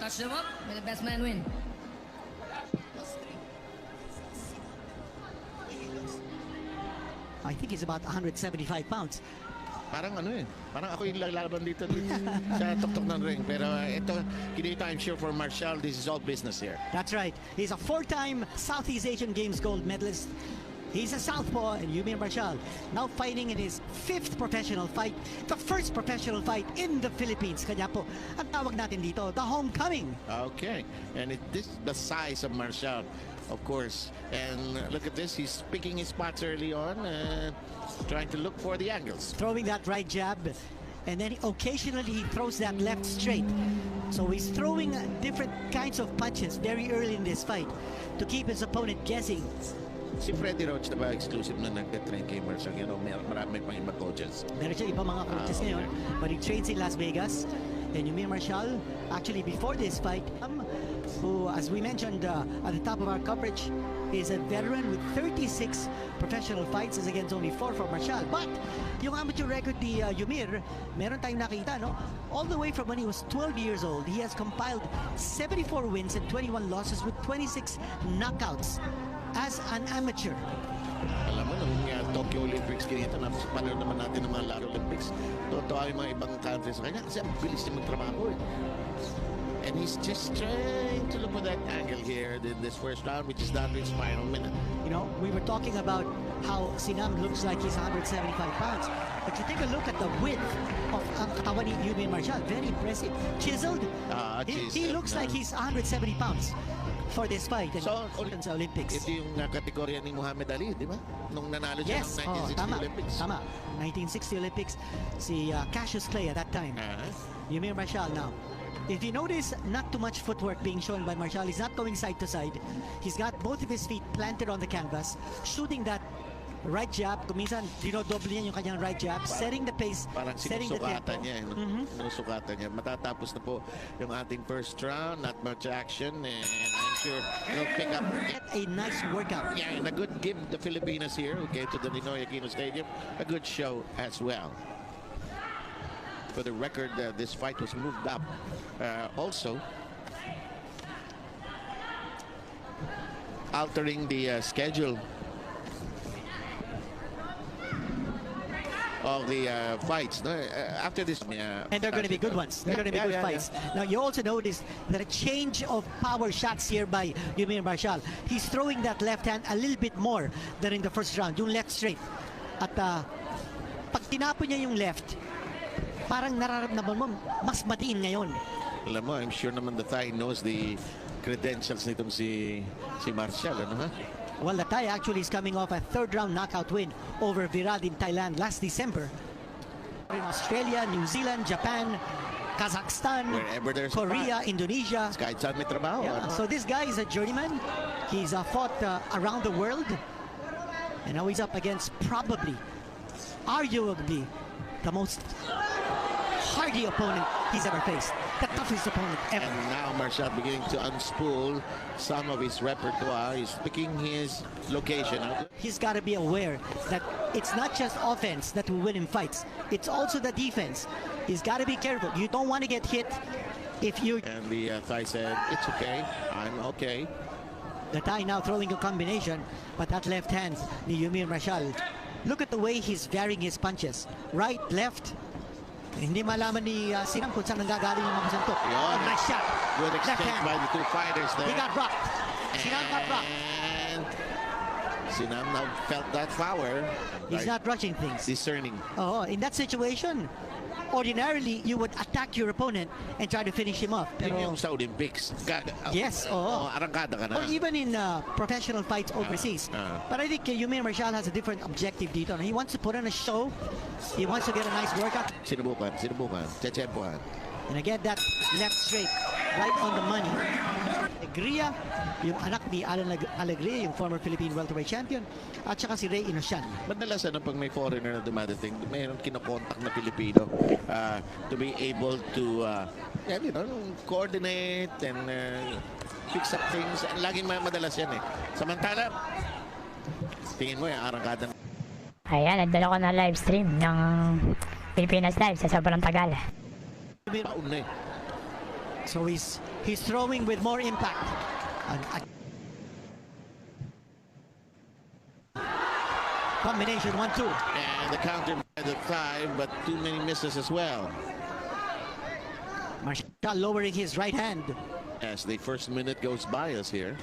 touch them up, may the best man win. I think he's about 175 pounds. Parang ano parang ako yung lalaban dito sa tuktok ng ring. Pero ito, kinita, I'm sure for Marcial, this is all business here. That's right. He's a 4-time Southeast Asian Games gold medalist. He's a southpaw, and EUMIR MARCIAL now fighting in his 5th professional fight, the first professional fight in the Philippines. Kanya po, ang tawag natin dito, the homecoming. Okay, and this is the size of Marcial, of course. And look at this, he's picking his spots early on, trying to look for the angles. Throwing that right jab, and then occasionally he throws that left straight. So he's throwing different kinds of punches very early in this fight to keep his opponent guessing. Si Freddie Roach na ba exclusive na nagte-train kay Marcial? You know, marami pang iba coaches. Meron siya ibang mga coaches ngayon, but he trains in Las Vegas. And EUMIR MARCIAL, actually before this fight, who, as we mentioned at the top of our coverage, is a veteran with 36 professional fights, as against only 4 for Marcial. But yung amateur record ni EUMIR, meron tayong nakita, no? All the way from when he was 12 years old, he has compiled 74 wins and 21 losses with 26 knockouts as an amateur. Alam mo, nung Tokyo Olympics kinita, napanood naman natin ng mga Laro Olympics. Totoo yung mga ibang countries sa kanya kasi ang bilis niya magtrabaho And he's just trying to look for that angle here in this first round, which is down to its final minute. You know, we were talking about how Sinam looks like he's 175 pounds. But you take a look at the width of ang katawan ni EUMIR MARCIAL. Very impressive. Chiseled. He looks like he's 170 pounds for this fight. And so, sa Olympics. Ito yung kategorya ni Muhammad Ali, di ba? Nung nanalo siya ng 1960 Olympics. Tama. 1960 Olympics. Si Cassius Clay at that time. EUMIR MARCIAL now. If you notice, not too much footwork being shown by Marcial. He's not going side to side. He's got both of his feet planted on the canvas, shooting that right jab. Kuminsan, dinodoble niya yung kanyang right jab, setting the pace, setting the tempo. Niya, sinusukatan niya. Matatapos na po yung ating first round. Not much action, and I'm sure he'll pick up. A nice workout. Yeah, and a good give the Filipinas here, who came to the Ninoy Aquino Stadium. A good show as well. For the record, this fight was moved up. Also, altering the schedule of the fights. After this, and they're going to be good ones. They're going to be good fights. Now, you also notice that a change of power shots here by EUMIR MARCIAL. He's throwing that left hand a little bit more than in the first round, yung left straight. At pag tinapon niya yung left, parang nararamdaman mo, mas matiin ngayon. Alam mo, I'm sure naman the Thai knows the credentials nitong si Marcial, ano ha? Well, the Thai actually is coming off a 3rd round knockout win over Virad in Thailand last December. In Australia, New Zealand, Japan, Kazakhstan, Korea, Indonesia. Kahit saan may trabaho. Yeah, so this guy is a journeyman. He's fought around the world. And now he's up against probably, arguably, the most hardy opponent he's ever faced. The toughest opponent ever. And now Marcial beginning to unspool some of his repertoire. He's picking his location. He's got to be aware that it's not just offense that will win in fights. It's also the defense. He's got to be careful. You don't want to get hit if you... And the Thai said, it's okay. I'm okay. The Thai now throwing a combination, but that left hand, ni EUMIR MARCIAL. Look at the way he's varying his punches. Right, left. Hindi malaman ni Sinam kung saan nanggagaling yung mga santok. Nice shot. Good exchange by the two fighters there. He got rocked. Sinam got rocked. And Sinam now felt that power. He's not rushing things. Discerning. Oh, in that situation, ordinarily you would attack your opponent and try to finish him off. Pero yung sa Olympics. Yes, arangkada ka na. Or even in professional fights overseas. But I think EUMIR MARCIAL has a different objective dito. He wants to put on a show. He wants to get a nice workout. Sinubukan. Tsetsempuan. And again, that left straight, right on the money. Alegria, yung anak ni Alan Alegria, yung former Philippine welterweight champion, at saka si Ray Inosian. Madalas pag may foreigner na dumadating, mayroon kinokontak na Pilipino to be able to coordinate and fix up things. Laging madalas yan eh. Samantala, tingin mo yung arangkada. Ayan, nagdala ko na live stream ng Pilipinas Live sa sobrang tagal. Paun na eh. So he's throwing with more impact. Combination 1-2. And the counter by the thigh, but too many misses as well. Marcial lowering his right hand. As the first minute goes by us here.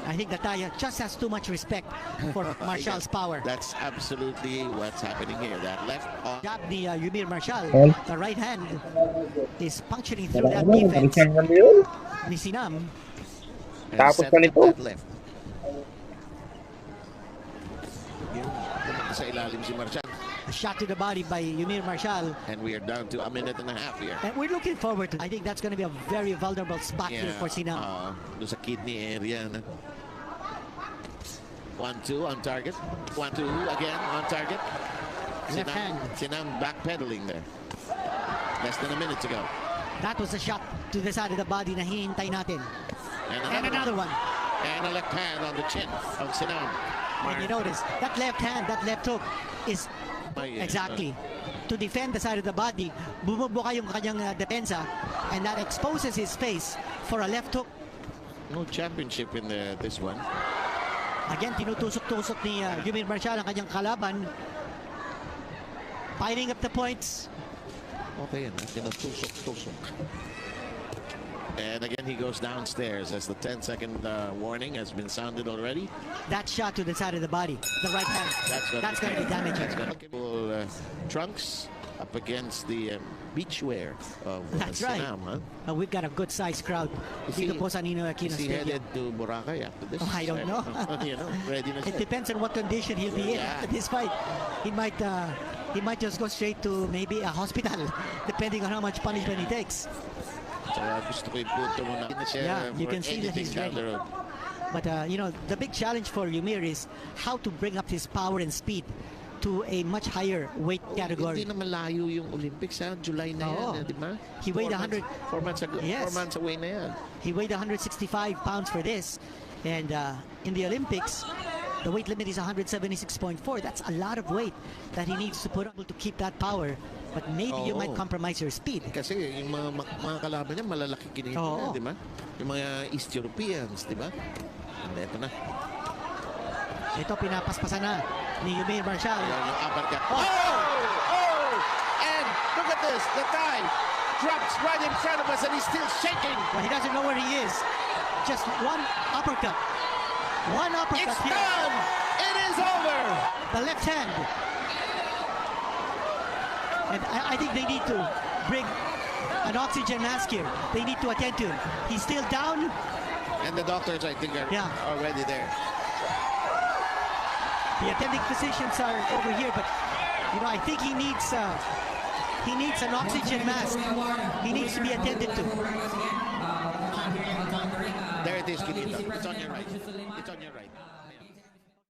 I think that Taya just has too much respect for Marcial's power. That's absolutely what's happening here. That left arm. Jab ni EUMIR Marcial, Well, the right hand is puncturing through Wala that naman, defense balikan naman yun. ni Sinam. And Tapos set pa up nito. that left. Yun, pumunta sa ilalim si Marcial. A shot to the body by EUMIR Marcial. And we are down to a minute and a half here. And we're looking forward to, I think that's going to be a very vulnerable spot here for Sinam. Doon sa kidney area. 1-2 on target. 1-2 again on target. Left hand. Sinam backpedaling there. Less than a minute to go. That was a shot to the side of the body na hinihintay natin. And another one. And a left hand on the chin of Sinam. And you notice, that left hand, that left hook is exactly to defend the side of the body. Bumubuka yung kanyang depensa, and that exposes his face for a left hook. No championship in this one. Again, tinutusok-tusok ni EUMIR Marcial ang kanyang kalaban. Piling up the points. Okay, yan. Tinutusok-tusok. And again, he goes downstairs as the 10-second warning has been sounded already. That shot to the side of the body, the right hand, that's going to be damaging. Trunks up against the beachwear of That's right. Sinam, huh? We've got a good sized crowd. Dito po sa Ninoy Aquino Is he Stadium. headed to Boracay after this? I don't know. You know, ready na It siya. depends on what condition he'll be in Yeah. at this fight. He might just go straight to maybe a hospital, depending on how much punishment he takes. Saka gusto ko yung punto mo na siya Yeah, you for can see that anything he's down ready. the road. But you know, the big challenge for EUMIR is how to bring up his power and speed to a much higher weight category. Hindi na malayo yung Olympics, ha? July na Oo. yan, di ba? He weighed 100. 4 months ago. Yes. 4 months away na yan. He weighed 165 pounds for this, and in the Olympics, the weight limit is 176.4. That's a lot of weight that he needs to put on to keep that power. But maybe you might compromise your speed. Kasi yung mga kalaban niya, malalaki kinito Oo. na, di ba? Yung mga East Europeans, di ba? And ito na. Ito, pinapaspasan na ni EUMIR Marcial. Yan yung uppercut. Oh! And look at this. The thigh drops right in front of us and he's still shaking. But he doesn't know where he is. Just one uppercut. One uppercut It's here. done! It is over! The left hand. And I think they need to bring an oxygen mask here. They need to attend to him. He's still down. And the doctors, I think, are already there. The attending physicians are over here, but you know, I think he needs an oxygen mask. He needs to be attended to. There it is, Kinita. It's on your right. It's on your right.